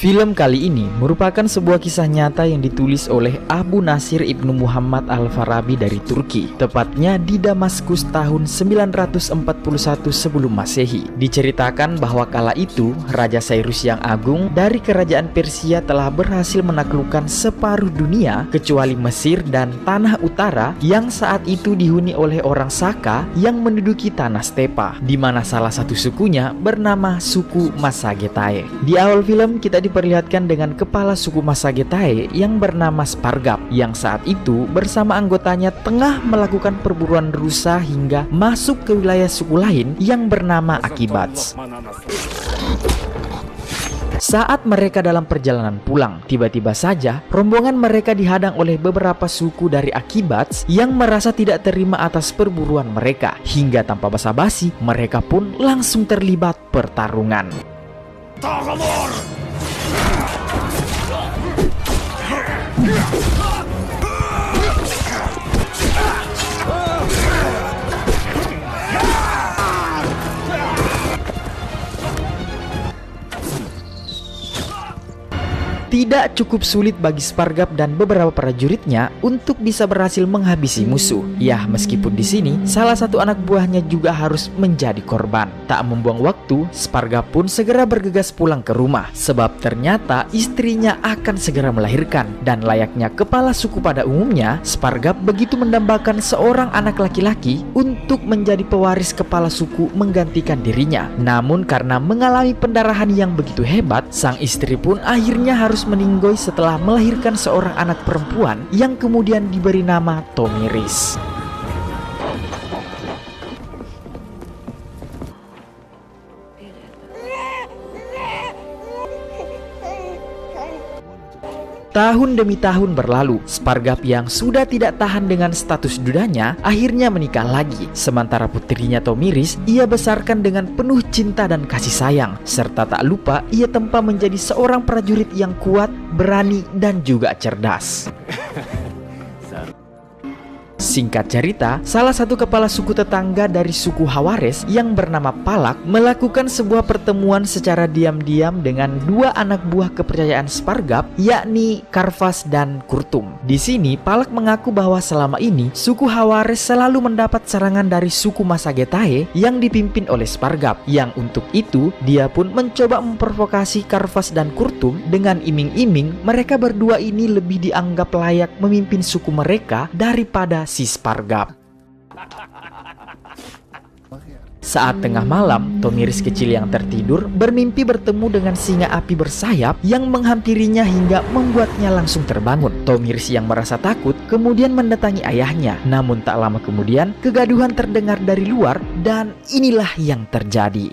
Film kali ini merupakan sebuah kisah nyata yang ditulis oleh Abu Nasir Ibnu Muhammad Al-Farabi dari Turki, tepatnya di Damaskus tahun 941 sebelum Masehi. Diceritakan bahwa kala itu Raja Cyrus yang Agung dari kerajaan Persia telah berhasil menaklukkan separuh dunia kecuali Mesir dan tanah utara yang saat itu dihuni oleh orang Saka yang menduduki tanah stepa, di mana salah satu sukunya bernama suku Massagethae. Di awal film kita diperlihatkan dengan kepala suku Massagethae yang bernama Spargap, yang saat itu bersama anggotanya tengah melakukan perburuan rusa hingga masuk ke wilayah suku lain yang bernama Akibats. Saat mereka dalam perjalanan pulang, tiba-tiba saja rombongan mereka dihadang oleh beberapa suku dari Akibats yang merasa tidak terima atas perburuan mereka. Hingga tanpa basa-basi, mereka pun langsung terlibat pertarungan. Tidak cukup sulit bagi Spargap dan beberapa prajuritnya untuk bisa berhasil menghabisi musuh. Ya, meskipun di sini salah satu anak buahnya juga harus menjadi korban. Tak membuang waktu, Spargap pun segera bergegas pulang ke rumah, sebab ternyata istrinya akan segera melahirkan. Dan layaknya kepala suku pada umumnya, Spargap begitu mendambakan seorang anak laki-laki untuk menjadi pewaris kepala suku menggantikan dirinya. Namun karena mengalami pendarahan yang begitu hebat, sang istri pun akhirnya harus meninggoy setelah melahirkan seorang anak perempuan yang kemudian diberi nama Tomiris. Tahun demi tahun berlalu, Spargap yang sudah tidak tahan dengan status dudanya akhirnya menikah lagi. Sementara putrinya Tomiris ia besarkan dengan penuh cinta dan kasih sayang, serta tak lupa ia tempa menjadi seorang prajurit yang kuat, berani, dan juga cerdas. Singkat cerita, salah satu kepala suku tetangga dari suku Hawares yang bernama Palak melakukan sebuah pertemuan secara diam-diam dengan dua anak buah kepercayaan Spargap, yakni Karvas dan Kurtum. Di sini Palak mengaku bahwa selama ini suku Hawares selalu mendapat serangan dari suku Massagethae yang dipimpin oleh Spargap, yang untuk itu dia pun mencoba memprovokasi Karvas dan Kurtum dengan iming-iming mereka berdua ini lebih dianggap layak memimpin suku mereka daripada si Spargap. Saat tengah malam, Tomiris kecil yang tertidur bermimpi bertemu dengan singa api bersayap yang menghampirinya hingga membuatnya langsung terbangun. Tomiris yang merasa takut kemudian mendatangi ayahnya. Namun tak lama kemudian kegaduhan terdengar dari luar dan inilah yang terjadi.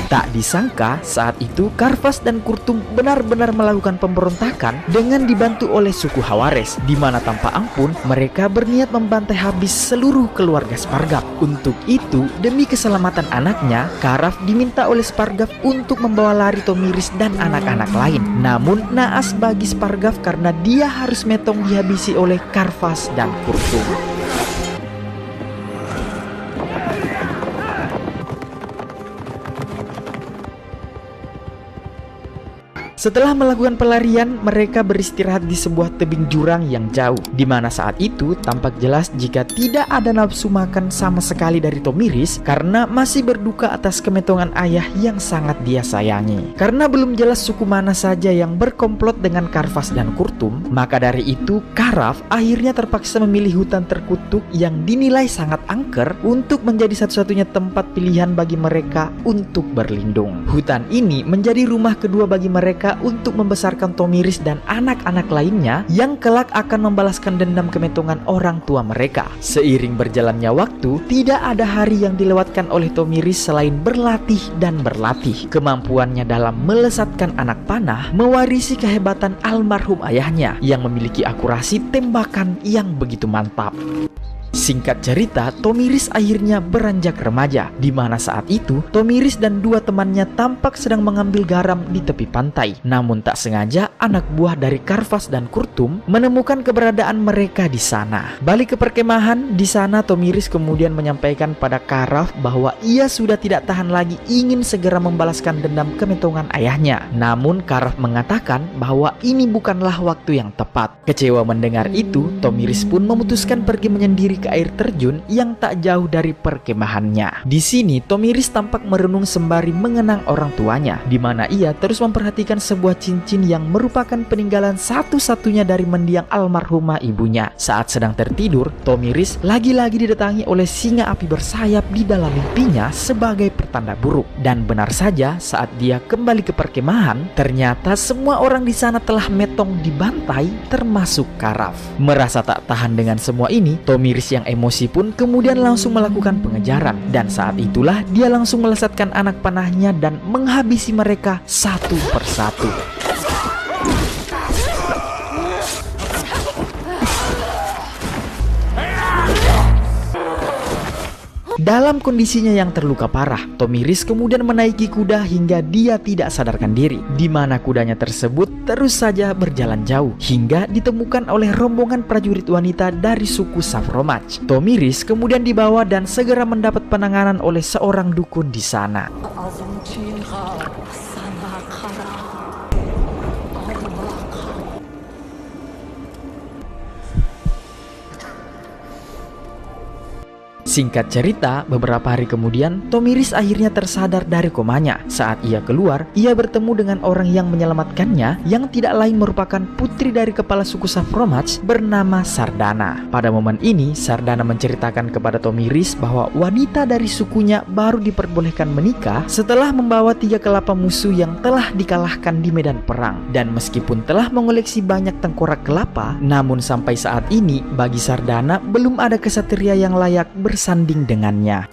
Tak disangka saat itu Karvas dan Kurtum benar-benar melakukan pemberontakan dengan dibantu oleh suku Hawares, di mana tanpa ampun mereka berniat membantai habis seluruh keluarga Spargap. Untuk itu, demi keselamatan anaknya, Karaf diminta oleh Spargap untuk membawa lari Tomiris dan anak-anak lain. Namun naas bagi Spargap karena dia harus metong dihabisi oleh Karvas dan Kurtum. Setelah melakukan pelarian, mereka beristirahat di sebuah tebing jurang yang jauh, di mana saat itu tampak jelas jika tidak ada nafsu makan sama sekali dari Tomiris karena masih berduka atas kemetongan ayah yang sangat dia sayangi. Karena belum jelas suku mana saja yang berkomplot dengan Karvas dan Kurtum, maka dari itu Karaf akhirnya terpaksa memilih hutan terkutuk yang dinilai sangat angker untuk menjadi satu-satunya tempat pilihan bagi mereka untuk berlindung. Hutan ini menjadi rumah kedua bagi mereka untuk membesarkan Tomiris dan anak-anak lainnya yang kelak akan membalaskan dendam kemetongan orang tua mereka. Seiring berjalannya waktu, tidak ada hari yang dilewatkan oleh Tomiris selain berlatih dan berlatih. Kemampuannya dalam melesatkan anak panah mewarisi kehebatan almarhum ayahnya yang memiliki akurasi tembakan yang begitu mantap. Singkat cerita, Tomiris akhirnya beranjak remaja, di mana saat itu Tomiris dan dua temannya tampak sedang mengambil garam di tepi pantai. Namun tak sengaja anak buah dari Karvas dan Kurtum menemukan keberadaan mereka di sana. Balik ke perkemahan, di sana Tomiris kemudian menyampaikan pada Karaf bahwa ia sudah tidak tahan lagi ingin segera membalaskan dendam kemetongan ayahnya. Namun Karaf mengatakan bahwa ini bukanlah waktu yang tepat. Kecewa mendengar itu, Tomiris pun memutuskan pergi menyendiri ke air terjun yang tak jauh dari perkemahannya. Di sini Tomiris tampak merenung sembari mengenang orang tuanya, di mana ia terus memperhatikan sebuah cincin yang merupakan peninggalan satu-satunya dari mendiang almarhumah ibunya. Saat sedang tertidur, Tomiris lagi-lagi didatangi oleh singa api bersayap di dalam mimpinya sebagai pertanda buruk. Dan benar saja, saat dia kembali ke perkemahan, ternyata semua orang di sana telah metong dibantai, termasuk Karaf. Merasa tak tahan dengan semua ini, Tomiris yang emosi pun kemudian langsung melakukan pengejaran, dan saat itulah dia langsung melesatkan anak panahnya dan menghabisi mereka satu persatu. Dalam kondisinya yang terluka parah, Tomiris kemudian menaiki kuda hingga dia tidak sadarkan diri, di mana kudanya tersebut terus saja berjalan jauh hingga ditemukan oleh rombongan prajurit wanita dari suku Savromach. Tomiris kemudian dibawa dan segera mendapat penanganan oleh seorang dukun di sana. Singkat cerita, beberapa hari kemudian, Tomiris akhirnya tersadar dari komanya. Saat ia keluar, ia bertemu dengan orang yang menyelamatkannya, yang tidak lain merupakan putri dari kepala suku Savromach bernama Sardana. Pada momen ini, Sardana menceritakan kepada Tomiris bahwa wanita dari sukunya baru diperbolehkan menikah setelah membawa 3 kelapa musuh yang telah dikalahkan di medan perang. Dan meskipun telah mengoleksi banyak tengkorak kelapa, namun sampai saat ini, bagi Sardana belum ada kesatria yang layak bersanding dengannya.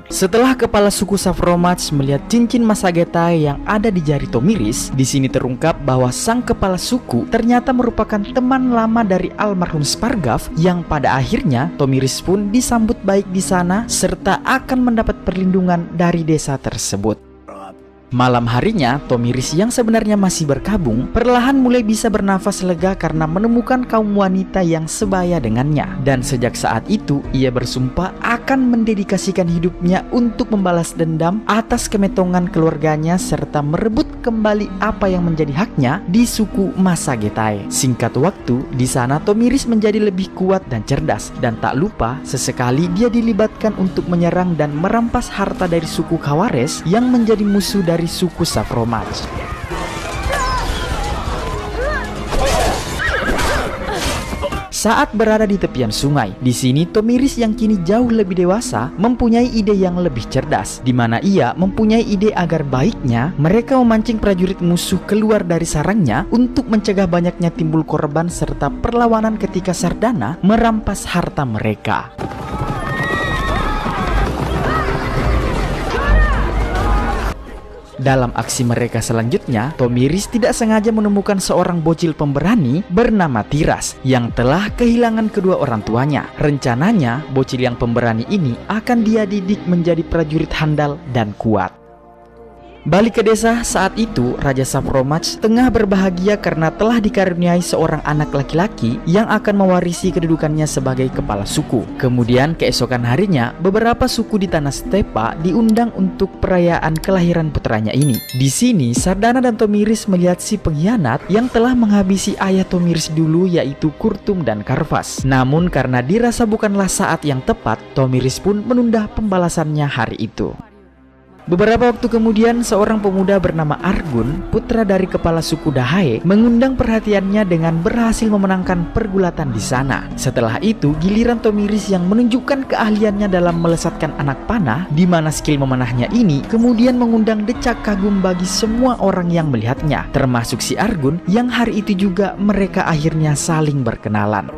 Setelah kepala suku Savromach melihat cincin Masagetai yang ada di jari Tomiris, di sini terungkap bahwa sang kepala suku ternyata merupakan teman lama dari almarhum Spargav, yang pada akhirnya Tomiris pun disambut baik di sana serta akan mendapat perlindungan dari desa tersebut. Malam harinya, Tomiris yang sebenarnya masih berkabung, perlahan mulai bisa bernafas lega karena menemukan kaum wanita yang sebaya dengannya. Dan sejak saat itu, ia bersumpah akan mendedikasikan hidupnya untuk membalas dendam atas kemetongan keluarganya serta merebut kembali apa yang menjadi haknya di suku Masagetai. Singkat waktu, di sana Tomiris menjadi lebih kuat dan cerdas, dan tak lupa sesekali dia dilibatkan untuk menyerang dan merampas harta dari suku Khawares yang menjadi musuh dari suku Savromach. Saat berada di tepian sungai, di sini Tomiris yang kini jauh lebih dewasa mempunyai ide yang lebih cerdas, di mana ia mempunyai ide agar baiknya mereka memancing prajurit musuh keluar dari sarangnya untuk mencegah banyaknya timbul korban serta perlawanan ketika Sardana merampas harta mereka. Dalam aksi mereka selanjutnya, Tomiris tidak sengaja menemukan seorang bocil pemberani bernama Tiras yang telah kehilangan kedua orang tuanya. Rencananya, bocil yang pemberani ini akan dia didik menjadi prajurit handal dan kuat. Balik ke desa, saat itu Raja Savromach tengah berbahagia karena telah dikaruniai seorang anak laki-laki yang akan mewarisi kedudukannya sebagai kepala suku. Kemudian keesokan harinya, beberapa suku di tanah Stepa diundang untuk perayaan kelahiran putranya ini. Di sini, Sardana dan Tomiris melihat si pengkhianat yang telah menghabisi ayah Tomiris dulu, yaitu Kurtum dan Karvas. Namun karena dirasa bukanlah saat yang tepat, Tomiris pun menunda pembalasannya hari itu. Beberapa waktu kemudian, seorang pemuda bernama Argun, putra dari kepala suku Dahae, mengundang perhatiannya dengan berhasil memenangkan pergulatan di sana. Setelah itu, giliran Tomiris yang menunjukkan keahliannya dalam melesatkan anak panah, di mana skill memanahnya ini kemudian mengundang decak kagum bagi semua orang yang melihatnya, termasuk si Argun yang hari itu juga mereka akhirnya saling berkenalan.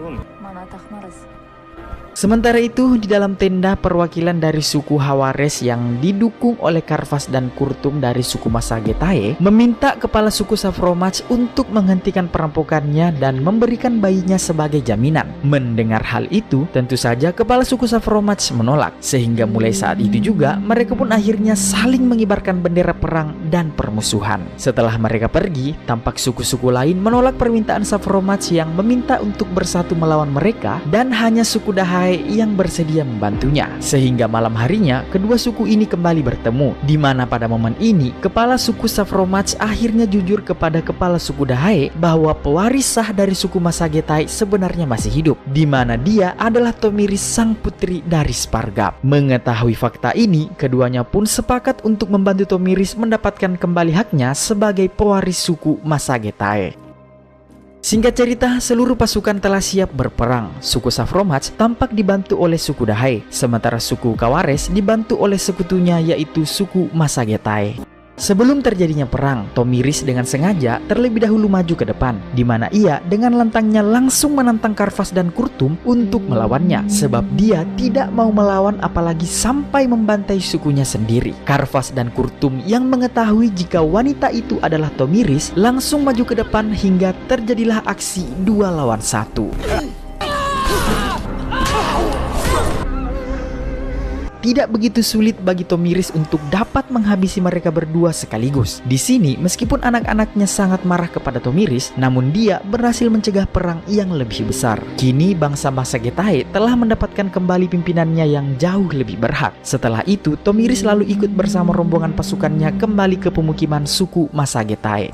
Sementara itu, di dalam tenda, perwakilan dari suku Hawares yang didukung oleh Karvas dan Kurtum dari suku Masagetae meminta kepala suku Savromach untuk menghentikan perampokannya dan memberikan bayinya sebagai jaminan. Mendengar hal itu, tentu saja kepala suku Savromach menolak, sehingga mulai saat itu juga mereka pun akhirnya saling mengibarkan bendera perang dan permusuhan. Setelah mereka pergi, tampak suku-suku lain menolak permintaan Savromach yang meminta untuk bersatu melawan mereka, dan hanya suku Dahai yang bersedia membantunya. Sehingga malam harinya kedua suku ini kembali bertemu, di mana pada momen ini kepala suku Savromach akhirnya jujur kepada kepala suku Dahai bahwa pewaris sah dari suku Masagetae sebenarnya masih hidup, di mana dia adalah Tomiris, sang putri dari Spargap. Mengetahui fakta ini, keduanya pun sepakat untuk membantu Tomiris mendapatkan kembali haknya sebagai pewaris suku Masagetae. Singkat cerita, seluruh pasukan telah siap berperang. Suku Savromach tampak dibantu oleh suku Dahai, sementara suku Kawares dibantu oleh sekutunya yaitu suku Masagetae. Sebelum terjadinya perang, Tomiris dengan sengaja terlebih dahulu maju ke depan, di mana ia dengan lantangnya langsung menantang Karvas dan Kurtum untuk melawannya, sebab dia tidak mau melawan apalagi sampai membantai sukunya sendiri. Karvas dan Kurtum yang mengetahui jika wanita itu adalah Tomiris langsung maju ke depan hingga terjadilah aksi 2 lawan 1. Tidak begitu sulit bagi Tomiris untuk dapat menghabisi mereka berdua sekaligus. Di sini, meskipun anak-anaknya sangat marah kepada Tomiris, namun dia berhasil mencegah perang yang lebih besar. Kini bangsa Masagetae telah mendapatkan kembali pimpinannya yang jauh lebih berhak. Setelah itu, Tomiris lalu ikut bersama rombongan pasukannya kembali ke pemukiman suku Masagetae.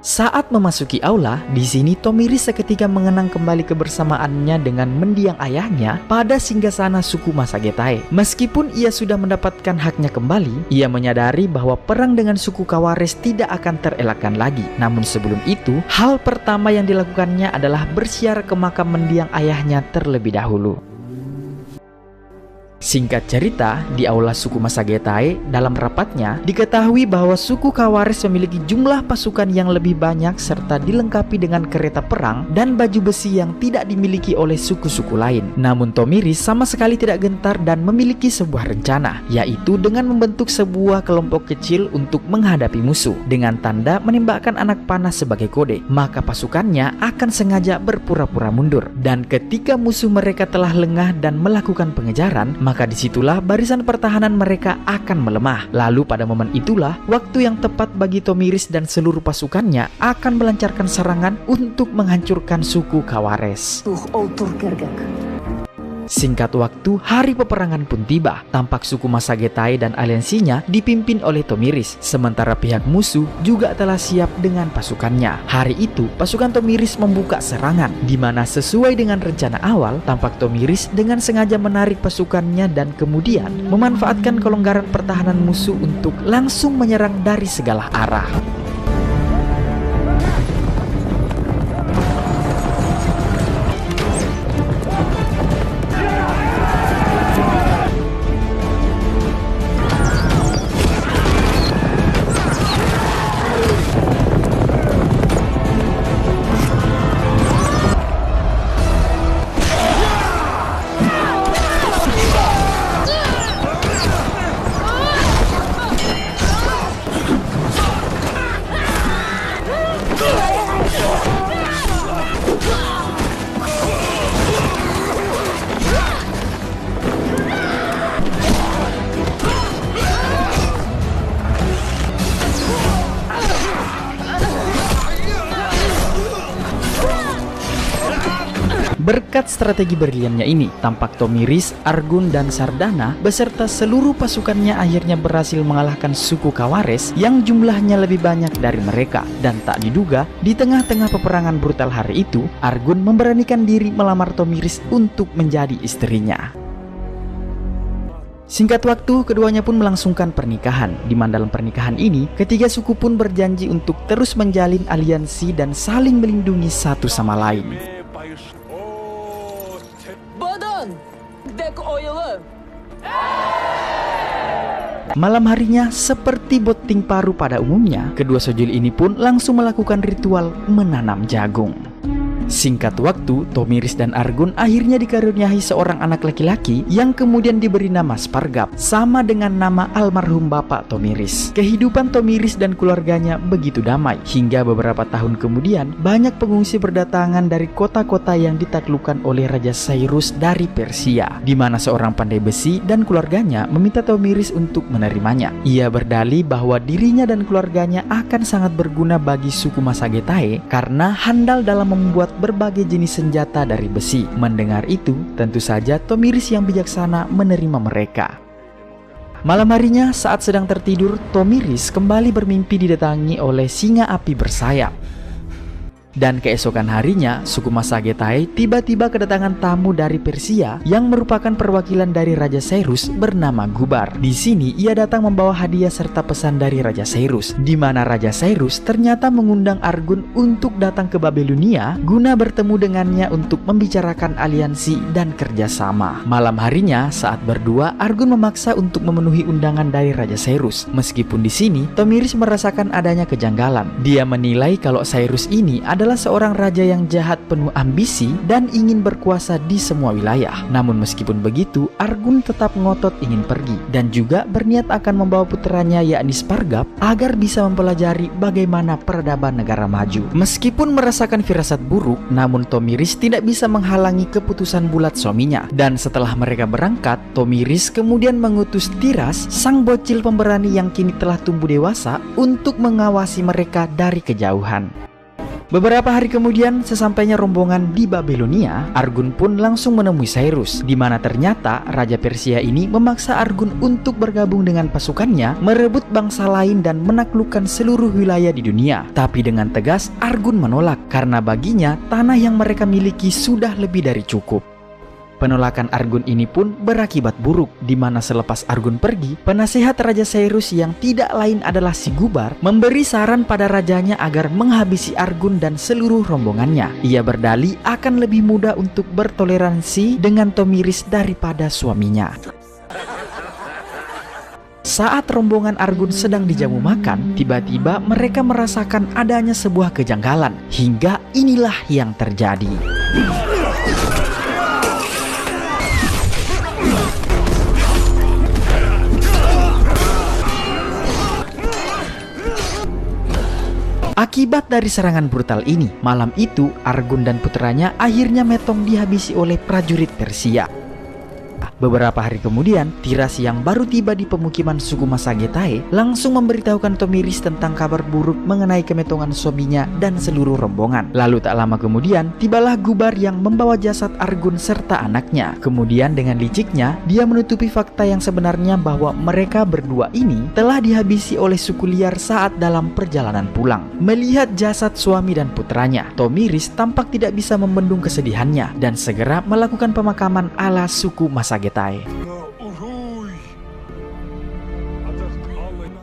Saat memasuki aula, di sini Tomiris seketika mengenang kembali kebersamaannya dengan mendiang ayahnya pada singgasana suku Masagetae. Meskipun ia sudah mendapatkan haknya kembali, ia menyadari bahwa perang dengan suku Kawares tidak akan terelakkan lagi. Namun sebelum itu, hal pertama yang dilakukannya adalah bersiar ke makam mendiang ayahnya terlebih dahulu. Singkat cerita, di aula suku Masagetae dalam rapatnya diketahui bahwa suku Kawares memiliki jumlah pasukan yang lebih banyak serta dilengkapi dengan kereta perang dan baju besi yang tidak dimiliki oleh suku-suku lain. Namun Tomiris sama sekali tidak gentar dan memiliki sebuah rencana, yaitu dengan membentuk sebuah kelompok kecil untuk menghadapi musuh dengan tanda menembakkan anak panah sebagai kode. Maka pasukannya akan sengaja berpura-pura mundur, dan ketika musuh mereka telah lengah dan melakukan pengejaran, maka disitulah barisan pertahanan mereka akan melemah. Lalu pada momen itulah waktu yang tepat bagi Tomiris dan seluruh pasukannya akan melancarkan serangan untuk menghancurkan suku Kawares. Singkat waktu, hari peperangan pun tiba. Tampak suku Masagetae dan aliansinya dipimpin oleh Tomiris, sementara pihak musuh juga telah siap dengan pasukannya. Hari itu, pasukan Tomiris membuka serangan, di mana sesuai dengan rencana awal, tampak Tomiris dengan sengaja menarik pasukannya dan kemudian memanfaatkan kelonggaran pertahanan musuh untuk langsung menyerang dari segala arah. Berkat strategi briliannya ini, tampak Tomiris, Argun, dan Sardana beserta seluruh pasukannya akhirnya berhasil mengalahkan suku Kawares yang jumlahnya lebih banyak dari mereka. Dan tak diduga, di tengah-tengah peperangan brutal hari itu, Argun memberanikan diri melamar Tomiris untuk menjadi istrinya. Singkat waktu, keduanya pun melangsungkan pernikahan. Di mana dalam pernikahan ini, ketiga suku pun berjanji untuk terus menjalin aliansi dan saling melindungi satu sama lain. Malam harinya, seperti boting paru pada umumnya, kedua sojul ini pun langsung melakukan ritual menanam jagung. Singkat waktu, Tomiris dan Argun akhirnya dikaruniai seorang anak laki-laki yang kemudian diberi nama Spargap, sama dengan nama almarhum bapak Tomiris. Kehidupan Tomiris dan keluarganya begitu damai, hingga beberapa tahun kemudian banyak pengungsi berdatangan dari kota-kota yang ditaklukkan oleh Raja Cyrus dari Persia, di mana seorang pandai besi dan keluarganya meminta Tomiris untuk menerimanya. Ia berdalih bahwa dirinya dan keluarganya akan sangat berguna bagi suku Massagetai karena handal dalam membuat berbagai jenis senjata dari besi. Mendengar itu, tentu saja Tomiris yang bijaksana menerima mereka. Malam harinya, saat sedang tertidur, Tomiris kembali bermimpi didatangi oleh singa api bersayap. Dan keesokan harinya, suku Massagetai tiba-tiba kedatangan tamu dari Persia yang merupakan perwakilan dari Raja Cyrus bernama Gubar. Di sini ia datang membawa hadiah serta pesan dari Raja Cyrus, di mana Raja Cyrus ternyata mengundang Argun untuk datang ke Babelonia guna bertemu dengannya untuk membicarakan aliansi dan kerjasama. Malam harinya, saat berdua, Argun memaksa untuk memenuhi undangan dari Raja Cyrus. Meskipun di sini Tomiris merasakan adanya kejanggalan. Dia menilai kalau Cyrus ini adalah seorang raja yang jahat, penuh ambisi dan ingin berkuasa di semua wilayah. Namun meskipun begitu, Argun tetap ngotot ingin pergi dan juga berniat akan membawa putranya yakni Spargap agar bisa mempelajari bagaimana peradaban negara maju. Meskipun merasakan firasat buruk, namun Tomiris tidak bisa menghalangi keputusan bulat suaminya. Dan setelah mereka berangkat, Tomiris kemudian mengutus Tiras, sang bocil pemberani yang kini telah tumbuh dewasa, untuk mengawasi mereka dari kejauhan. Beberapa hari kemudian, sesampainya rombongan di Babelonia, Argun pun langsung menemui Cyrus, di mana ternyata Raja Persia ini memaksa Argun untuk bergabung dengan pasukannya, merebut bangsa lain dan menaklukkan seluruh wilayah di dunia. Tapi dengan tegas, Argun menolak karena baginya tanah yang mereka miliki sudah lebih dari cukup. Penolakan Argun ini pun berakibat buruk, di mana selepas Argun pergi, penasehat Raja Cyrus yang tidak lain adalah si Gubar memberi saran pada rajanya agar menghabisi Argun dan seluruh rombongannya. Ia berdalih akan lebih mudah untuk bertoleransi dengan Tomiris daripada suaminya. Saat rombongan Argun sedang dijamu makan, tiba-tiba mereka merasakan adanya sebuah kejanggalan, hingga inilah yang terjadi. Akibat dari serangan brutal ini, malam itu Argun dan putranya akhirnya metong dihabisi oleh prajurit Persia. Beberapa hari kemudian, Tiras yang baru tiba di pemukiman suku Massagetai langsung memberitahukan Tomiris tentang kabar buruk mengenai kemetongan suaminya dan seluruh rombongan. Lalu tak lama kemudian, tibalah Gubar yang membawa jasad Argun serta anaknya. Kemudian dengan liciknya, dia menutupi fakta yang sebenarnya bahwa mereka berdua ini telah dihabisi oleh suku liar saat dalam perjalanan pulang. Melihat jasad suami dan putranya, Tomiris tampak tidak bisa membendung kesedihannya dan segera melakukan pemakaman ala suku Massagetai.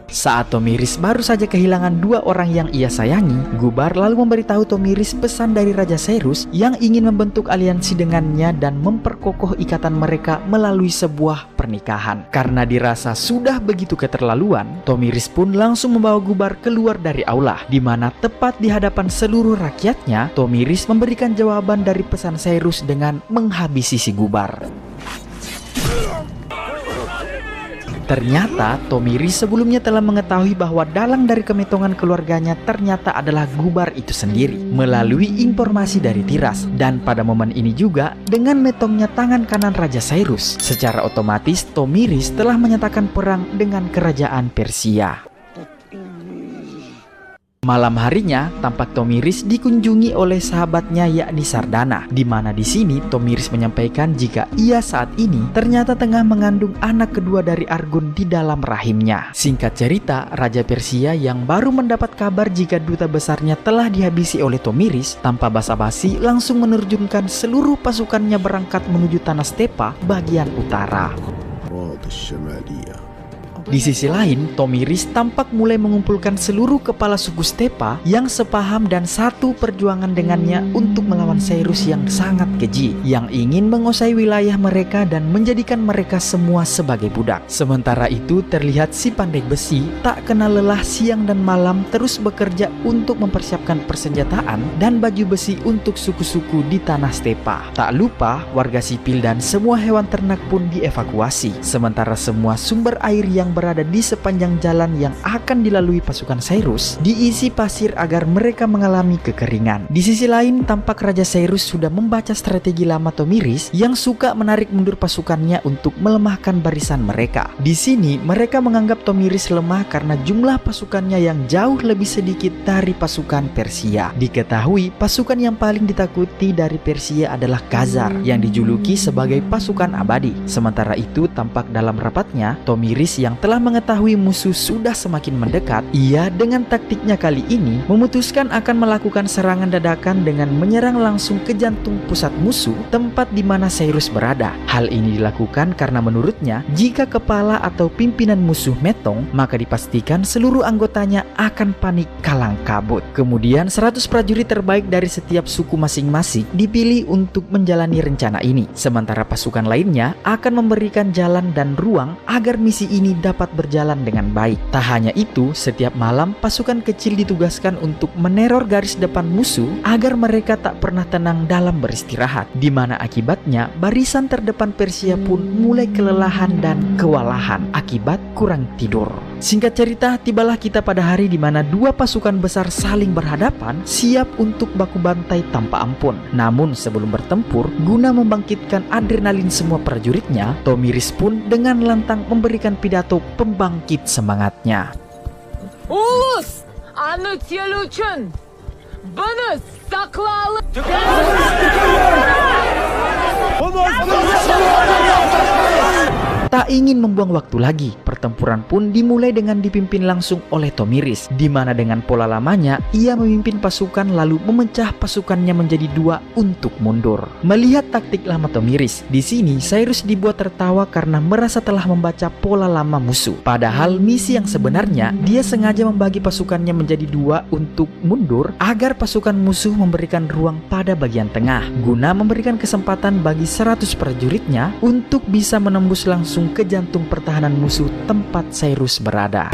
Saat Tomiris baru saja kehilangan dua orang yang ia sayangi, Gubar lalu memberitahu Tomiris pesan dari Raja Cyrus yang ingin membentuk aliansi dengannya dan memperkokoh ikatan mereka melalui sebuah pernikahan. Karena dirasa sudah begitu keterlaluan, Tomiris pun langsung membawa Gubar keluar dari aula, di mana tepat di hadapan seluruh rakyatnya, Tomiris memberikan jawaban dari pesan Cyrus dengan menghabisi si Gubar. Ternyata Tomiris sebelumnya telah mengetahui bahwa dalang dari kemetongan keluarganya ternyata adalah Gubar itu sendiri melalui informasi dari Tiras. Dan pada momen ini juga, dengan metongnya tangan kanan Raja Cyrus, secara otomatis Tomiris telah menyatakan perang dengan kerajaan Persia. Malam harinya, tampak Tomiris dikunjungi oleh sahabatnya yakni Sardana, di mana di sini Tomiris menyampaikan jika ia saat ini ternyata tengah mengandung anak kedua dari Argun di dalam rahimnya. Singkat cerita, Raja Persia yang baru mendapat kabar jika duta besarnya telah dihabisi oleh Tomiris, tanpa basa-basi langsung menerjunkan seluruh pasukannya berangkat menuju tanah stepa bagian utara. Di sisi lain, Tomiris tampak mulai mengumpulkan seluruh kepala suku Stepa yang sepaham dan satu perjuangan dengannya untuk melawan Cyrus yang sangat keji, yang ingin menguasai wilayah mereka dan menjadikan mereka semua sebagai budak. Sementara itu terlihat si pandai besi tak kenal lelah siang dan malam terus bekerja untuk mempersiapkan persenjataan dan baju besi untuk suku-suku di tanah Stepa. Tak lupa warga sipil dan semua hewan ternak pun dievakuasi, sementara semua sumber air yang berada di sepanjang jalan yang akan dilalui pasukan Cyrus diisi pasir agar mereka mengalami kekeringan. Di sisi lain, tampak Raja Cyrus sudah membaca strategi lama Tomiris yang suka menarik mundur pasukannya untuk melemahkan barisan mereka. Di sini mereka menganggap Tomiris lemah karena jumlah pasukannya yang jauh lebih sedikit dari pasukan Persia. Diketahui pasukan yang paling ditakuti dari Persia adalah Khazar yang dijuluki sebagai pasukan abadi. Sementara itu tampak dalam rapatnya Tomiris yang telah mengetahui musuh sudah semakin mendekat, ia dengan taktiknya kali ini memutuskan akan melakukan serangan dadakan dengan menyerang langsung ke jantung pusat musuh, tempat di mana Cyrus berada. Hal ini dilakukan karena menurutnya jika kepala atau pimpinan musuh metong, maka dipastikan seluruh anggotanya akan panik kalang kabut. Kemudian 100 prajurit terbaik dari setiap suku masing-masing dipilih untuk menjalani rencana ini, sementara pasukan lainnya akan memberikan jalan dan ruang agar misi ini dapat berjalan dengan baik. Tak hanya itu, setiap malam pasukan kecil ditugaskan untuk meneror garis depan musuh agar mereka tak pernah tenang dalam beristirahat, di mana akibatnya barisan terdepan Persia pun mulai kelelahan dan kewalahan akibat kurang tidur. Singkat cerita, tibalah kita pada hari di mana dua pasukan besar saling berhadapan, siap untuk baku bantai tanpa ampun. Namun sebelum bertempur, guna membangkitkan adrenalin semua prajuritnya, Tomiris pun dengan lantang memberikan pidato pembangkit semangatnya. Ulus anıtyalı için bana saklalı. Tak ingin membuang waktu lagi, pertempuran pun dimulai dengan dipimpin langsung oleh Tomiris, di mana dengan pola lamanya ia memimpin pasukan lalu memecah pasukannya menjadi dua untuk mundur. Melihat taktik lama Tomiris, di sini Cyrus dibuat tertawa karena merasa telah membaca pola lama musuh. Padahal misi yang sebenarnya dia sengaja membagi pasukannya menjadi dua untuk mundur agar pasukan musuh memberikan ruang pada bagian tengah, guna memberikan kesempatan bagi 100 prajuritnya untuk bisa menembus langsung ke jantung pertahanan musuh tempat Cyrus berada.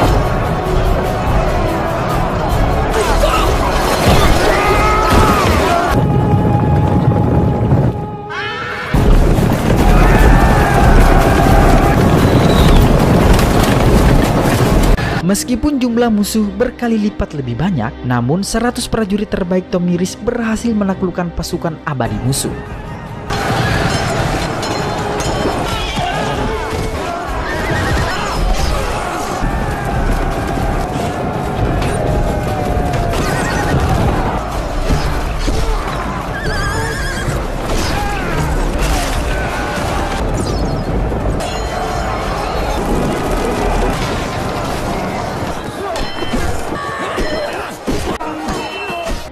Meskipun jumlah musuh berkali lipat lebih banyak, namun 100 prajurit terbaik Tomiris berhasil menaklukkan pasukan abadi musuh.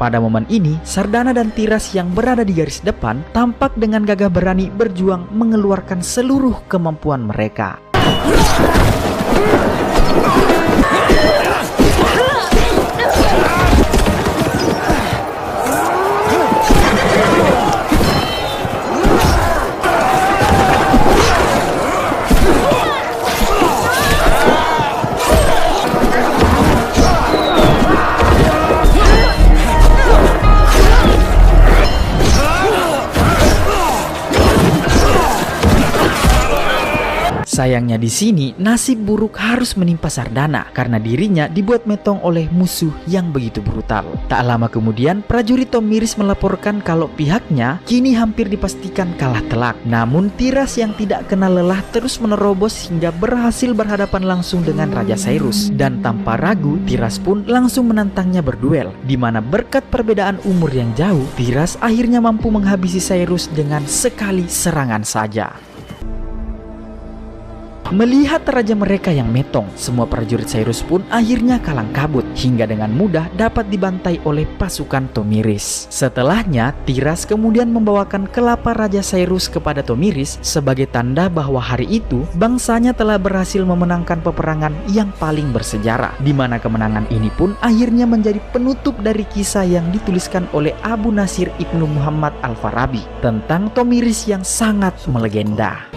Pada momen ini, Sardana dan Tiras yang berada di garis depan tampak dengan gagah berani berjuang mengeluarkan seluruh kemampuan mereka. Sayangnya di sini nasib buruk harus menimpa Sardana karena dirinya dibuat metong oleh musuh yang begitu brutal. Tak lama kemudian prajurit Tomiris melaporkan kalau pihaknya kini hampir dipastikan kalah telak. Namun Tiras yang tidak kenal lelah terus menerobos hingga berhasil berhadapan langsung dengan Raja Cyrus, dan tanpa ragu Tiras pun langsung menantangnya berduel, di mana berkat perbedaan umur yang jauh, Tiras akhirnya mampu menghabisi Cyrus dengan sekali serangan saja. Melihat raja mereka yang metong, semua prajurit Cyrus pun akhirnya kalang kabut hingga dengan mudah dapat dibantai oleh pasukan Tomiris. Setelahnya, Tiras kemudian membawakan kelapa Raja Cyrus kepada Tomiris sebagai tanda bahwa hari itu bangsanya telah berhasil memenangkan peperangan yang paling bersejarah, di mana kemenangan ini pun akhirnya menjadi penutup dari kisah yang dituliskan oleh Abu Nasir Ibnu Muhammad Al-Farabi tentang Tomiris yang sangat melegenda.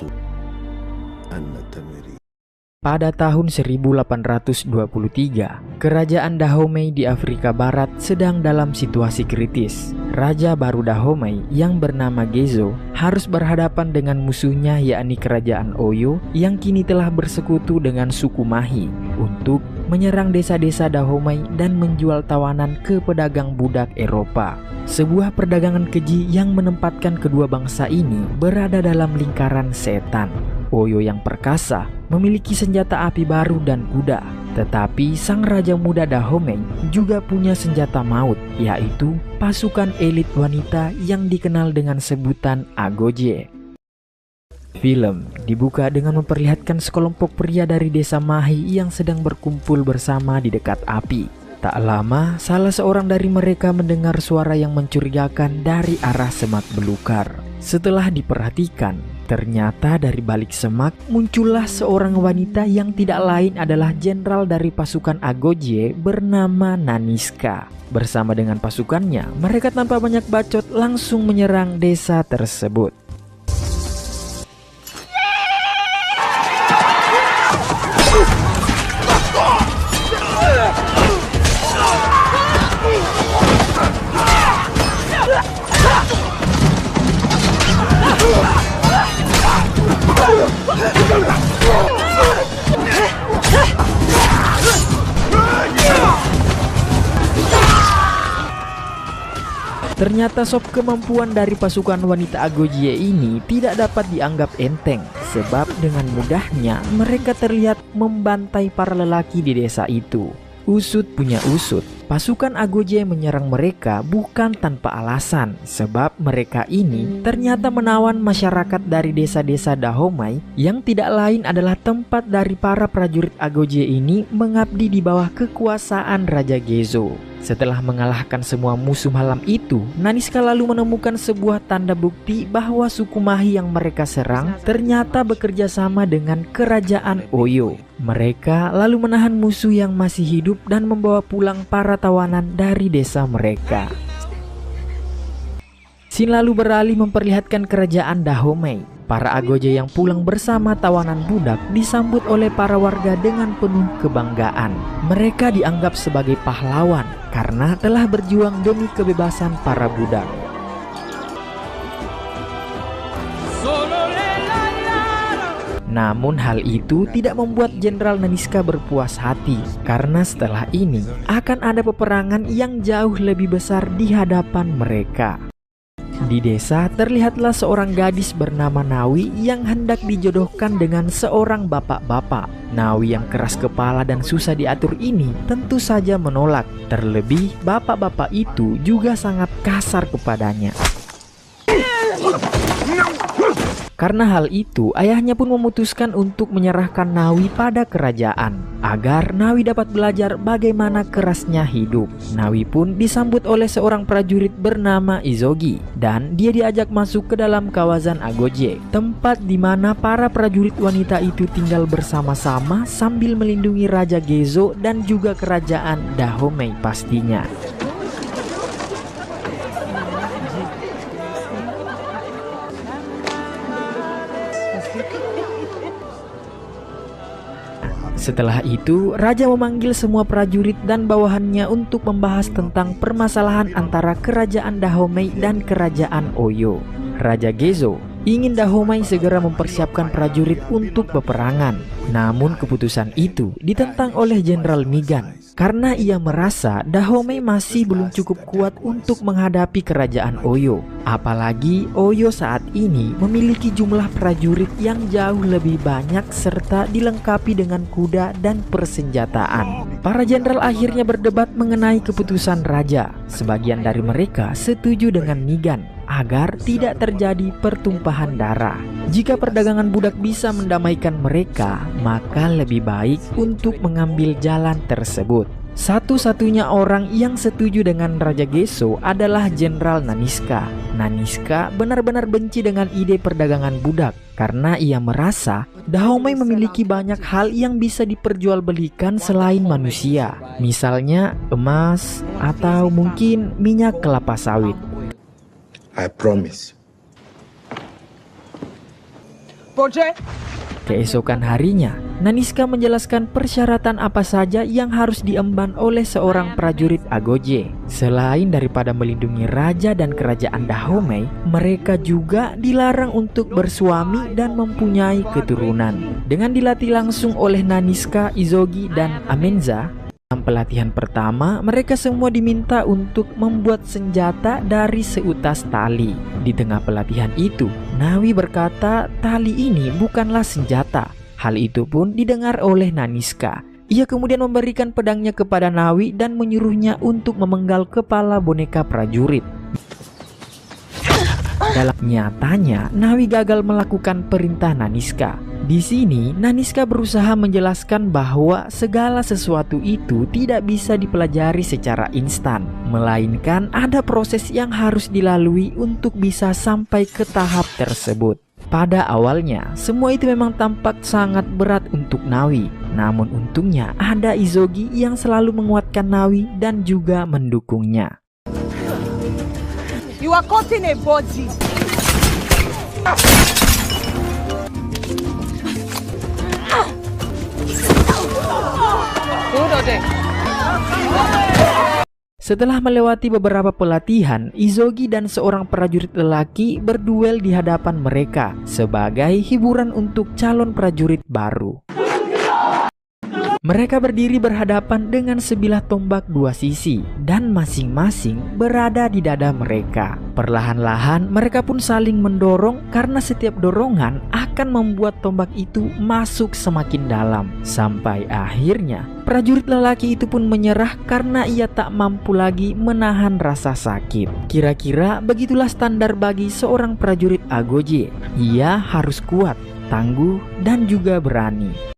Pada tahun 1823, kerajaan Dahomey di Afrika Barat sedang dalam situasi kritis. Raja baru Dahomey yang bernama Gezo harus berhadapan dengan musuhnya, yakni kerajaan Oyo yang kini telah bersekutu dengan suku Mahi untuk menyerang desa-desa Dahomey dan menjual tawanan ke pedagang budak Eropa. Sebuah perdagangan keji yang menempatkan kedua bangsa ini berada dalam lingkaran setan. Oyo yang perkasa memiliki senjata api baru dan kuda, tetapi sang raja muda Dahomey juga punya senjata maut, yaitu pasukan elit wanita yang dikenal dengan sebutan Agoje. Film dibuka dengan memperlihatkan sekelompok pria dari desa Mahi yang sedang berkumpul bersama di dekat api. Tak lama, salah seorang dari mereka mendengar suara yang mencurigakan dari arah semak belukar. Setelah diperhatikan, ternyata dari balik semak muncullah seorang wanita yang tidak lain adalah jenderal dari pasukan Agoje bernama Naniska. Bersama dengan pasukannya, mereka tanpa banyak bacot langsung menyerang desa tersebut. Ternyata sop kemampuan dari pasukan wanita Agoje ini tidak dapat dianggap enteng, sebab dengan mudahnya mereka terlihat membantai para lelaki di desa itu. Usut punya usut, pasukan Agoje menyerang mereka bukan tanpa alasan, sebab mereka ini ternyata menawan masyarakat dari desa-desa Dahomey yang tidak lain adalah tempat dari para prajurit Agoje ini mengabdi di bawah kekuasaan Raja Gezo. Setelah mengalahkan semua musuh malam itu, Naniska lalu menemukan sebuah tanda bukti bahwa suku Mahi yang mereka serang ternyata bekerja sama dengan kerajaan Oyo. Mereka lalu menahan musuh yang masih hidup dan membawa pulang para tawanan dari desa mereka. Scene lalu beralih memperlihatkan kerajaan Dahomey. Para Agoje yang pulang bersama tawanan budak disambut oleh para warga dengan penuh kebanggaan. Mereka dianggap sebagai pahlawan karena telah berjuang demi kebebasan para budak. Namun hal itu tidak membuat Jenderal Naniska berpuas hati, karena setelah ini akan ada peperangan yang jauh lebih besar di hadapan mereka. Di desa terlihatlah seorang gadis bernama Nawi yang hendak dijodohkan dengan seorang bapak-bapak. Nawi yang keras kepala dan susah diatur ini tentu saja menolak. Terlebih bapak-bapak itu juga sangat kasar kepadanya. Karena hal itu, ayahnya pun memutuskan untuk menyerahkan Nawi pada kerajaan agar Nawi dapat belajar bagaimana kerasnya hidup. Nawi pun disambut oleh seorang prajurit bernama Izogi dan dia diajak masuk ke dalam kawasan Agoje, tempat di mana para prajurit wanita itu tinggal bersama-sama sambil melindungi Raja Gezo dan juga kerajaan Dahomey pastinya. Setelah itu, raja memanggil semua prajurit dan bawahannya untuk membahas tentang permasalahan antara kerajaan Dahomey dan kerajaan Oyo. Raja Gezo ingin Dahomey segera mempersiapkan prajurit untuk peperangan. Namun keputusan itu ditentang oleh Jenderal Migan karena ia merasa Dahomey masih belum cukup kuat untuk menghadapi kerajaan Oyo. Apalagi Oyo saat ini memiliki jumlah prajurit yang jauh lebih banyak serta dilengkapi dengan kuda dan persenjataan. Para jenderal akhirnya berdebat mengenai keputusan raja. Sebagian dari mereka setuju dengan Migan agar tidak terjadi pertumpahan darah. Jika perdagangan budak bisa mendamaikan mereka, maka lebih baik untuk mengambil jalan tersebut. Satu-satunya orang yang setuju dengan Raja Gezo adalah Jenderal Naniska. Naniska benar-benar benci dengan ide perdagangan budak karena ia merasa Dahomey memiliki banyak hal yang bisa diperjualbelikan selain manusia. Misalnya emas atau mungkin minyak kelapa sawit. I promise. Project. Keesokan harinya, Naniska menjelaskan persyaratan apa saja yang harus diemban oleh seorang prajurit Agoje. Selain daripada melindungi raja dan kerajaan Dahomey, mereka juga dilarang untuk bersuami dan mempunyai keturunan. Dengan dilatih langsung oleh Naniska, Izogi, dan Amenza, dalam pelatihan pertama, mereka semua diminta untuk membuat senjata dari seutas tali. Di tengah pelatihan itu, Nawi berkata tali ini bukanlah senjata. Hal itu pun didengar oleh Naniska. Ia kemudian memberikan pedangnya kepada Nawi dan menyuruhnya untuk memenggal kepala boneka prajurit. Dalam nyatanya, Nawi gagal melakukan perintah Naniska. Di sini, Naniska berusaha menjelaskan bahwa segala sesuatu itu tidak bisa dipelajari secara instan, melainkan ada proses yang harus dilalui untuk bisa sampai ke tahap tersebut. Pada awalnya, semua itu memang tampak sangat berat untuk Nawi. Namun untungnya ada Izogi yang selalu menguatkan Nawi dan juga mendukungnya. You are caught in a body. Setelah melewati beberapa pelatihan, Izogi dan seorang prajurit lelaki berduel di hadapan mereka sebagai hiburan untuk calon prajurit baru. Mereka berdiri berhadapan dengan sebilah tombak dua sisi dan masing-masing berada di dada mereka. Perlahan-lahan mereka pun saling mendorong karena setiap dorongan akan membuat tombak itu masuk semakin dalam. Sampai akhirnya prajurit lelaki itu pun menyerah karena ia tak mampu lagi menahan rasa sakit. Kira-kira begitulah standar bagi seorang prajurit Agoje. Ia harus kuat, tangguh, dan juga berani.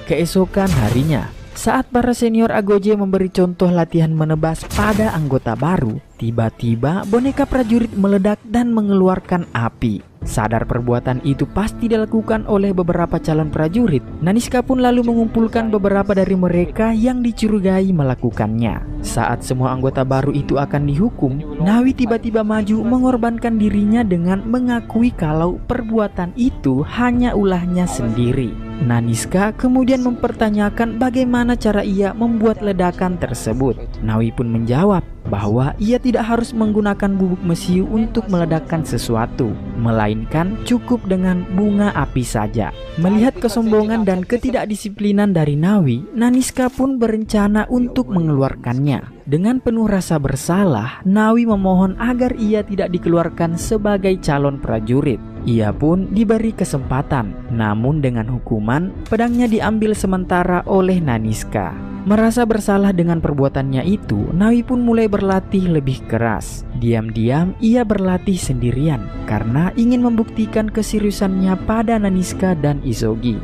Keesokan harinya, saat para senior Agoje memberi contoh latihan menebas pada anggota baru, tiba-tiba boneka prajurit meledak dan mengeluarkan api. Sadar perbuatan itu pasti dilakukan oleh beberapa calon prajurit, Naniska pun lalu mengumpulkan beberapa dari mereka yang dicurigai melakukannya. Saat semua anggota baru itu akan dihukum, Nawi tiba-tiba maju mengorbankan dirinya dengan mengakui kalau perbuatan itu hanya ulahnya sendiri. Naniska kemudian mempertanyakan bagaimana cara ia membuat ledakan tersebut. Nawi pun menjawab bahwa ia tidak harus menggunakan bubuk mesiu untuk meledakkan sesuatu, melainkan cukup dengan bunga api saja. Melihat kesombongan dan ketidakdisiplinan dari Nawi, Naniska pun berencana untuk mengeluarkannya. Dengan penuh rasa bersalah, Nawi memohon agar ia tidak dikeluarkan sebagai calon prajurit. Ia pun diberi kesempatan, namun dengan hukuman, pedangnya diambil sementara oleh Naniska. Merasa bersalah dengan perbuatannya itu, Nawi pun mulai berlatih lebih keras. Diam-diam ia berlatih sendirian karena ingin membuktikan keseriusannya pada Naniska dan Izogi.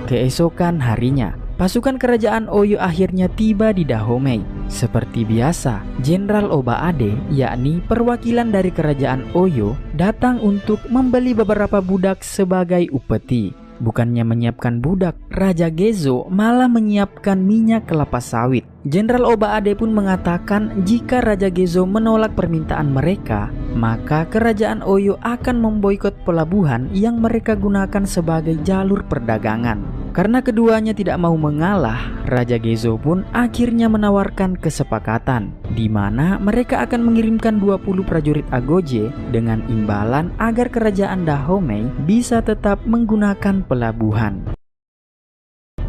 Keesokan harinya, pasukan kerajaan Oyo akhirnya tiba di Dahomey. Seperti biasa, Jenderal Obaade, yakni perwakilan dari kerajaan Oyo, datang untuk membeli beberapa budak sebagai upeti. Bukannya menyiapkan budak, Raja Gezo malah menyiapkan minyak kelapa sawit. Jenderal Obaade pun mengatakan jika Raja Gezo menolak permintaan mereka, maka kerajaan Oyo akan memboikot pelabuhan yang mereka gunakan sebagai jalur perdagangan. Karena keduanya tidak mau mengalah, Raja Gezo pun akhirnya menawarkan kesepakatan di mana mereka akan mengirimkan 20 prajurit Agoje dengan imbalan agar kerajaan Dahomey bisa tetap menggunakan pelabuhan.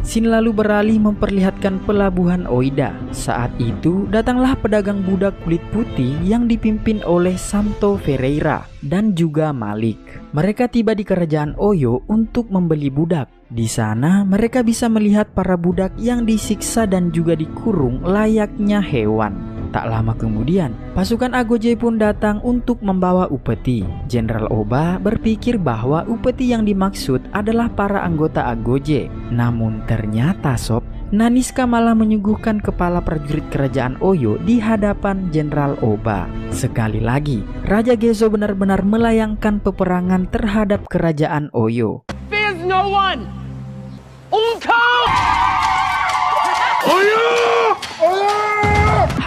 Scene lalu beralih memperlihatkan pelabuhan Oida. Saat itu datanglah pedagang budak kulit putih yang dipimpin oleh Santo Ferreira dan juga Malik. Mereka tiba di kerajaan Oyo untuk membeli budak. Di sana mereka bisa melihat para budak yang disiksa dan juga dikurung layaknya hewan. Tak lama kemudian, pasukan Agoje pun datang untuk membawa upeti. Jenderal Oba berpikir bahwa upeti yang dimaksud adalah para anggota Agoje. Namun ternyata sob, Naniska malah menyuguhkan kepala prajurit kerajaan Oyo di hadapan Jenderal Oba. Sekali lagi, Raja Gezo benar-benar melayangkan peperangan terhadap kerajaan Oyo. Fears no one.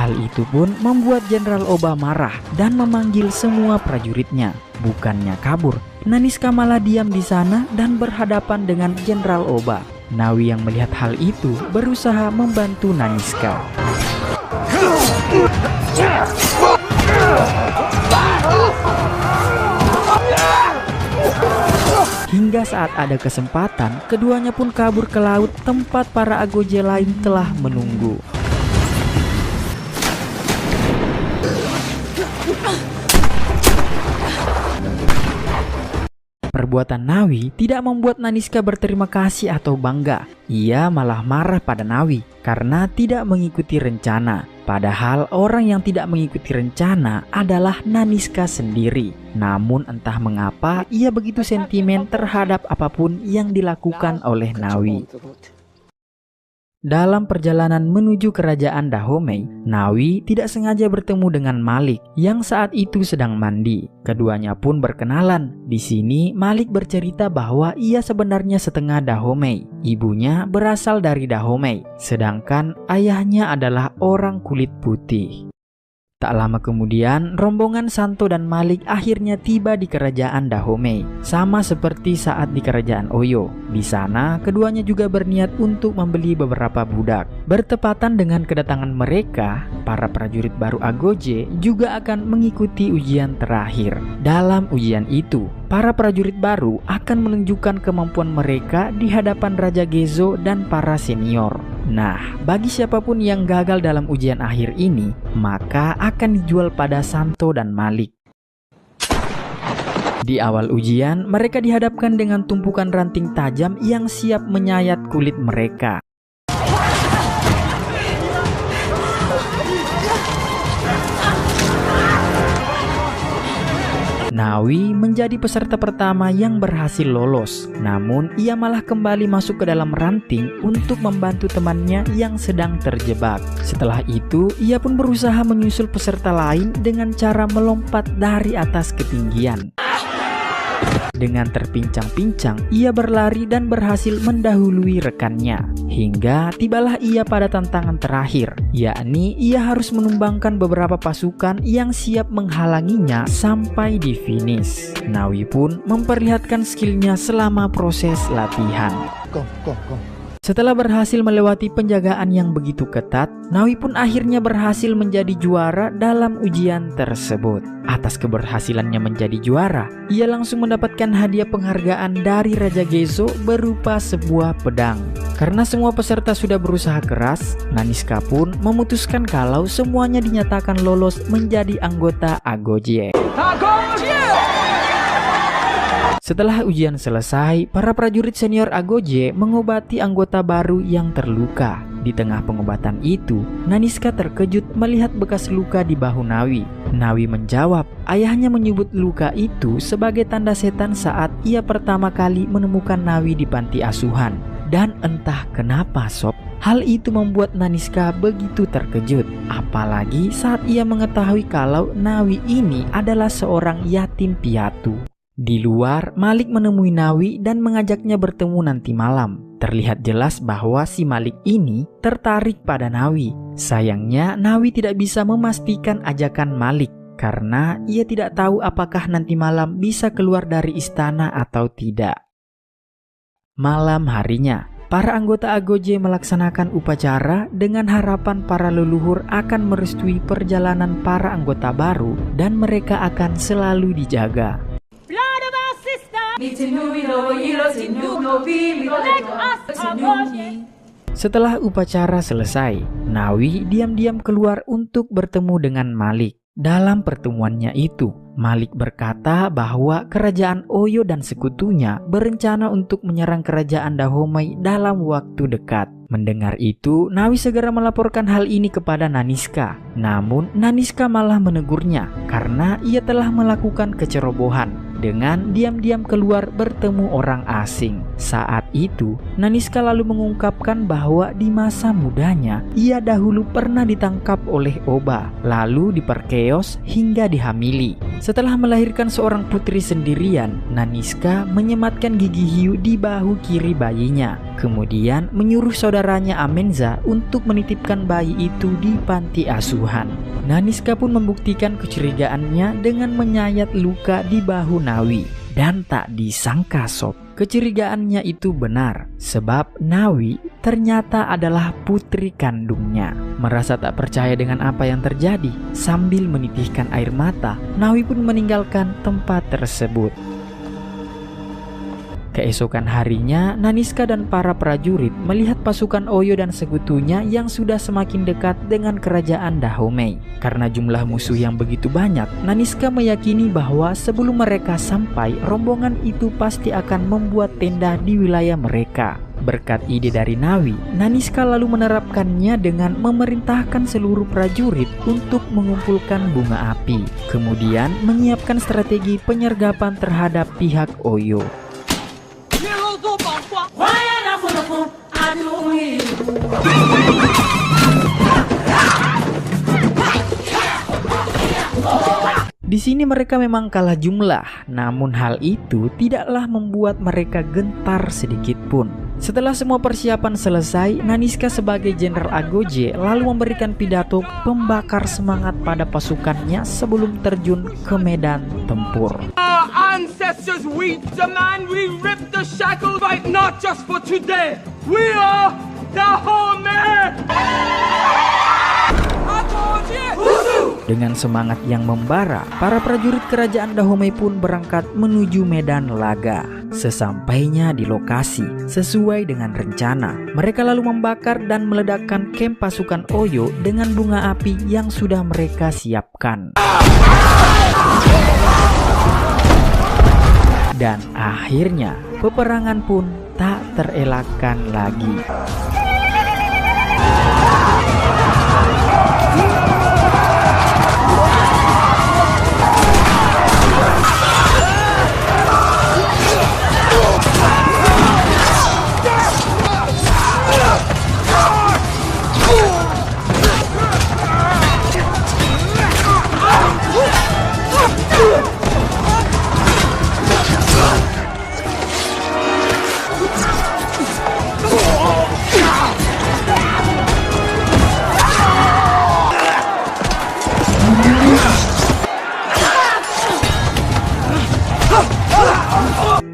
Hal itu pun membuat Jenderal Oba marah dan memanggil semua prajuritnya. Bukannya kabur, Naniska malah diam di sana dan berhadapan dengan Jenderal Oba. Nawi yang melihat hal itu berusaha membantu Naniska. Hingga saat ada kesempatan, keduanya pun kabur ke laut tempat para Agoje lain telah menunggu. Perbuatan Nawi tidak membuat Naniska berterima kasih atau bangga. Ia malah marah pada Nawi karena tidak mengikuti rencana. Padahal orang yang tidak mengikuti rencana adalah Naniska sendiri. Namun entah mengapa ia begitu sentimen terhadap apapun yang dilakukan oleh Nawi. Dalam perjalanan menuju kerajaan Dahomey, Nawi tidak sengaja bertemu dengan Malik yang saat itu sedang mandi. Keduanya pun berkenalan. Di sini Malik bercerita bahwa ia sebenarnya setengah Dahomey. Ibunya berasal dari Dahomey, sedangkan ayahnya adalah orang kulit putih. Tak lama kemudian, rombongan Santo dan Malik akhirnya tiba di kerajaan Dahomey, sama seperti saat di kerajaan Oyo. Di sana, keduanya juga berniat untuk membeli beberapa budak. Bertepatan dengan kedatangan mereka, para prajurit baru Agoje juga akan mengikuti ujian terakhir. Dalam ujian itu, para prajurit baru akan menunjukkan kemampuan mereka di hadapan Raja Gezo dan para senior. Nah, bagi siapapun yang gagal dalam ujian akhir ini, maka akan dijual pada Santo dan Malik. Di awal ujian, mereka dihadapkan dengan tumpukan ranting tajam yang siap menyayat kulit mereka. Nawi menjadi peserta pertama yang berhasil lolos. Namun ia malah kembali masuk ke dalam ranting untuk membantu temannya yang sedang terjebak. Setelah itu ia pun berusaha menyusul peserta lain dengan cara melompat dari atas ketinggian. Dengan terpincang-pincang, ia berlari dan berhasil mendahului rekannya. Hingga tibalah ia pada tantangan terakhir, yakni ia harus menumbangkan beberapa pasukan yang siap menghalanginya sampai di finish. Nawi pun memperlihatkan skillnya selama proses latihan. Setelah berhasil melewati penjagaan yang begitu ketat, Nawi pun akhirnya berhasil menjadi juara dalam ujian tersebut. Atas keberhasilannya menjadi juara, ia langsung mendapatkan hadiah penghargaan dari Raja Gezo berupa sebuah pedang. Karena semua peserta sudah berusaha keras, Naniska pun memutuskan kalau semuanya dinyatakan lolos menjadi anggota Agoje. Setelah ujian selesai, para prajurit senior Agoje mengobati anggota baru yang terluka. Di tengah pengobatan itu, Naniska terkejut melihat bekas luka di bahu Nawi. Nawi menjawab, ayahnya menyebut luka itu sebagai tanda setan saat ia pertama kali menemukan Nawi di panti asuhan. Dan entah kenapa sob, hal itu membuat Naniska begitu terkejut. Apalagi saat ia mengetahui kalau Nawi ini adalah seorang yatim piatu. Di luar, Malik menemui Nawi dan mengajaknya bertemu nanti malam. Terlihat jelas bahwa si Malik ini tertarik pada Nawi. Sayangnya, Nawi tidak bisa memastikan ajakan Malik karena ia tidak tahu apakah nanti malam bisa keluar dari istana atau tidak. Malam harinya, para anggota Agoje melaksanakan upacara dengan harapan para leluhur akan merestui perjalanan para anggota baru dan mereka akan selalu dijaga. Setelah upacara selesai, Nawi diam-diam keluar untuk bertemu dengan Malik. Dalam pertemuannya itu, Malik berkata bahwa kerajaan Oyo dan sekutunya berencana untuk menyerang kerajaan Dahomey dalam waktu dekat. Mendengar itu, Nawi segera melaporkan hal ini kepada Naniska. Namun, Naniska malah menegurnya karena ia telah melakukan kecerobohan dengan diam-diam keluar bertemu orang asing. Saat itu, Naniska lalu mengungkapkan bahwa di masa mudanya, ia dahulu pernah ditangkap oleh Oba, lalu diperkeos hingga dihamili. Setelah melahirkan seorang putri sendirian, Naniska menyematkan gigi hiu di bahu kiri bayinya. Kemudian menyuruh saudaranya Amenza untuk menitipkan bayi itu di panti asuhan. Naniska pun membuktikan kecurigaannya dengan menyayat luka di bahu Nawi. Dan tak disangka sob, kecurigaannya itu benar. Sebab Nawi ternyata adalah putri kandungnya. Merasa tak percaya dengan apa yang terjadi, sambil menitihkan air mata, Nawi pun meninggalkan tempat tersebut. Keesokan harinya, Naniska dan para prajurit melihat pasukan Oyo dan sekutunya yang sudah semakin dekat dengan kerajaan Dahomey. Karena jumlah musuh yang begitu banyak, Naniska meyakini bahwa sebelum mereka sampai, rombongan itu pasti akan membuat tenda di wilayah mereka. Berkat ide dari Nawi, Naniska lalu menerapkannya dengan memerintahkan seluruh prajurit untuk mengumpulkan bunga api. Kemudian menyiapkan strategi penyergapan terhadap pihak Oyo. Di sini mereka memang kalah jumlah, namun hal itu tidaklah membuat mereka gentar sedikit pun. Setelah semua persiapan selesai, Naniska sebagai Jenderal Agoje lalu memberikan pidato pembakar semangat pada pasukannya sebelum terjun ke medan tempur. Our ancestors, we demand we rip the shackles, fight not just for today. We are Dahomey! Dengan semangat yang membara, para prajurit kerajaan Dahomey pun berangkat menuju medan laga. Sesampainya di lokasi, sesuai dengan rencana, mereka lalu membakar dan meledakkan kamp pasukan Oyo dengan bunga api yang sudah mereka siapkan. Dan akhirnya, peperangan pun tak terelakkan lagi.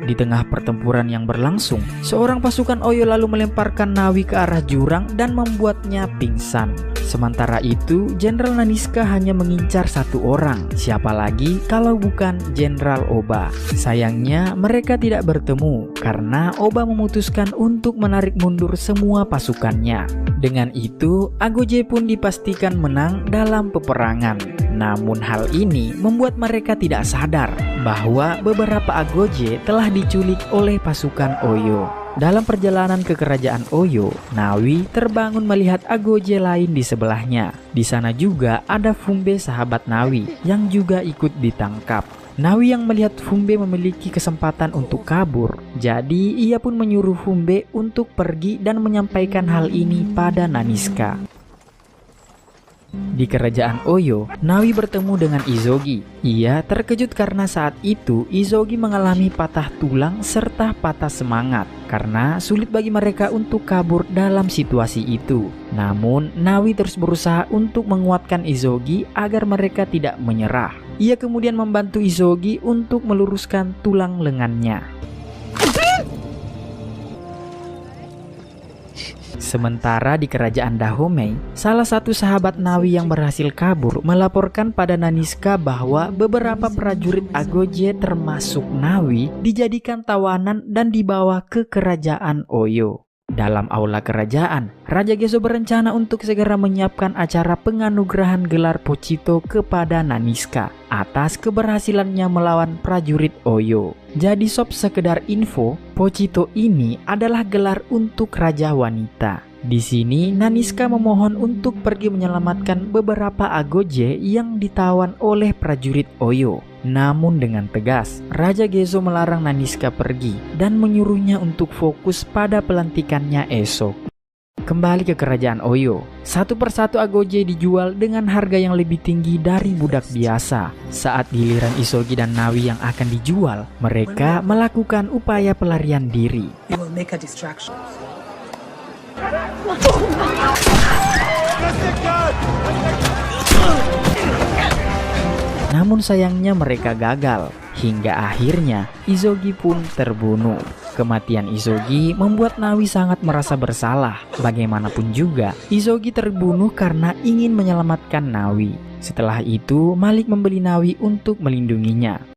Di tengah pertempuran yang berlangsung, seorang pasukan Oyo lalu melemparkan Nawi ke arah jurang dan membuatnya pingsan. Sementara itu, Jenderal Naniska hanya mengincar satu orang. Siapa lagi kalau bukan Jenderal Oba? Sayangnya mereka tidak bertemu karena Oba memutuskan untuk menarik mundur semua pasukannya. Dengan itu, Agoje pun dipastikan menang dalam peperangan. Namun hal ini membuat mereka tidak sadar bahwa beberapa Agoje telah diculik oleh pasukan Oyo. Dalam perjalanan ke kerajaan Oyo, Nawi terbangun melihat Agoje lain di sebelahnya. Di sana juga ada Fumbe sahabat Nawi yang juga ikut ditangkap. Nawi yang melihat Fumbe memiliki kesempatan untuk kabur, jadi ia pun menyuruh Fumbe untuk pergi dan menyampaikan hal ini pada Naniska. Di kerajaan Oyo, Nawi bertemu dengan Izogi. Ia terkejut karena saat itu Izogi mengalami patah tulang serta patah semangat karena sulit bagi mereka untuk kabur dalam situasi itu. Namun, Nawi terus berusaha untuk menguatkan Izogi agar mereka tidak menyerah. Ia kemudian membantu Izogi untuk meluruskan tulang lengannya. Sementara di kerajaan Dahomey, salah satu sahabat Nawi yang berhasil kabur melaporkan pada Naniska bahwa beberapa prajurit Agoje termasuk Nawi dijadikan tawanan dan dibawa ke kerajaan Oyo. Dalam aula kerajaan, Raja Gezo berencana untuk segera menyiapkan acara penganugerahan gelar Pochito kepada Naniska atas keberhasilannya melawan prajurit Oyo. Jadi sob, sekedar info, Pochito ini adalah gelar untuk raja wanita. Di sini Naniska memohon untuk pergi menyelamatkan beberapa agoje yang ditawan oleh prajurit Oyo. Namun dengan tegas, Raja Gezo melarang Naniska pergi dan menyuruhnya untuk fokus pada pelantikannya esok. Kembali ke kerajaan Oyo, satu persatu agoje dijual dengan harga yang lebih tinggi dari budak biasa. Saat giliran Isogi dan Nawi yang akan dijual, mereka melakukan upaya pelarian diri. Namun sayangnya mereka gagal, hingga akhirnya Isogi pun terbunuh. Kematian Isogi membuat Nawi sangat merasa bersalah. Bagaimanapun juga, Isogi terbunuh karena ingin menyelamatkan Nawi. Setelah itu, Malik membeli Nawi untuk melindunginya.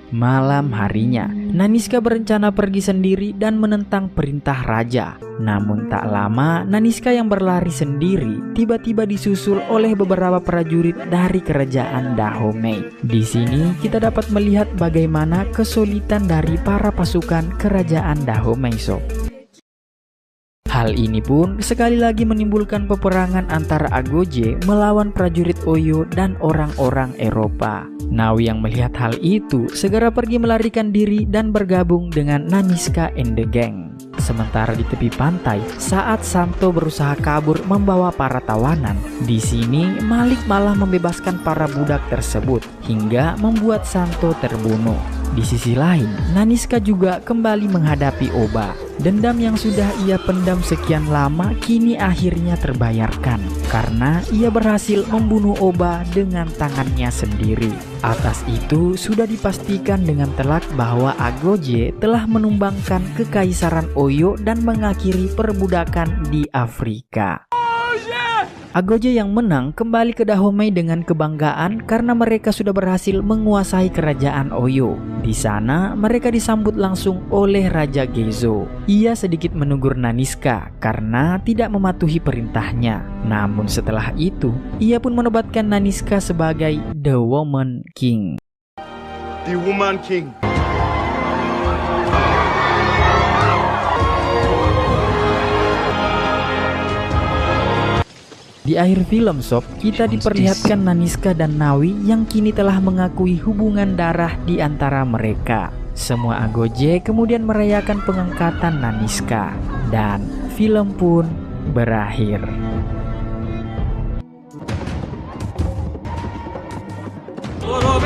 Malam harinya, Naniska berencana pergi sendiri dan menentang perintah raja. Namun tak lama, Naniska yang berlari sendiri tiba-tiba disusul oleh beberapa prajurit dari kerajaan Dahomey. Di sini kita dapat melihat bagaimana kesulitan dari para pasukan kerajaan Dahomey sob. Hal ini pun sekali lagi menimbulkan peperangan antara agoje melawan prajurit Oyo dan orang-orang Eropa. Nawi yang melihat hal itu segera pergi melarikan diri dan bergabung dengan Naniska and the gang. Sementara di tepi pantai, saat Santo berusaha kabur membawa para tawanan, di sini Malik malah membebaskan para budak tersebut hingga membuat Santo terbunuh. Di sisi lain, Naniska juga kembali menghadapi Oba. Dendam yang sudah ia pendam sekian lama kini akhirnya terbayarkan karena ia berhasil membunuh Oba dengan tangannya sendiri. Atas itu sudah dipastikan dengan telak bahwa agoje telah menumbangkan kekaisaran Oyo dan mengakhiri perbudakan di Afrika. Agoje yang menang kembali ke Dahomey dengan kebanggaan karena mereka sudah berhasil menguasai kerajaan Oyo. Di sana mereka disambut langsung oleh Raja Gezo. Ia sedikit menegur Naniska karena tidak mematuhi perintahnya. Namun setelah itu, ia pun menobatkan Naniska sebagai The Woman King. The Woman King. Di akhir film sob, kita diperlihatkan Naniska dan Nawi yang kini telah mengakui hubungan darah di antara mereka. Semua agoje kemudian merayakan pengangkatan Naniska dan film pun berakhir. Todo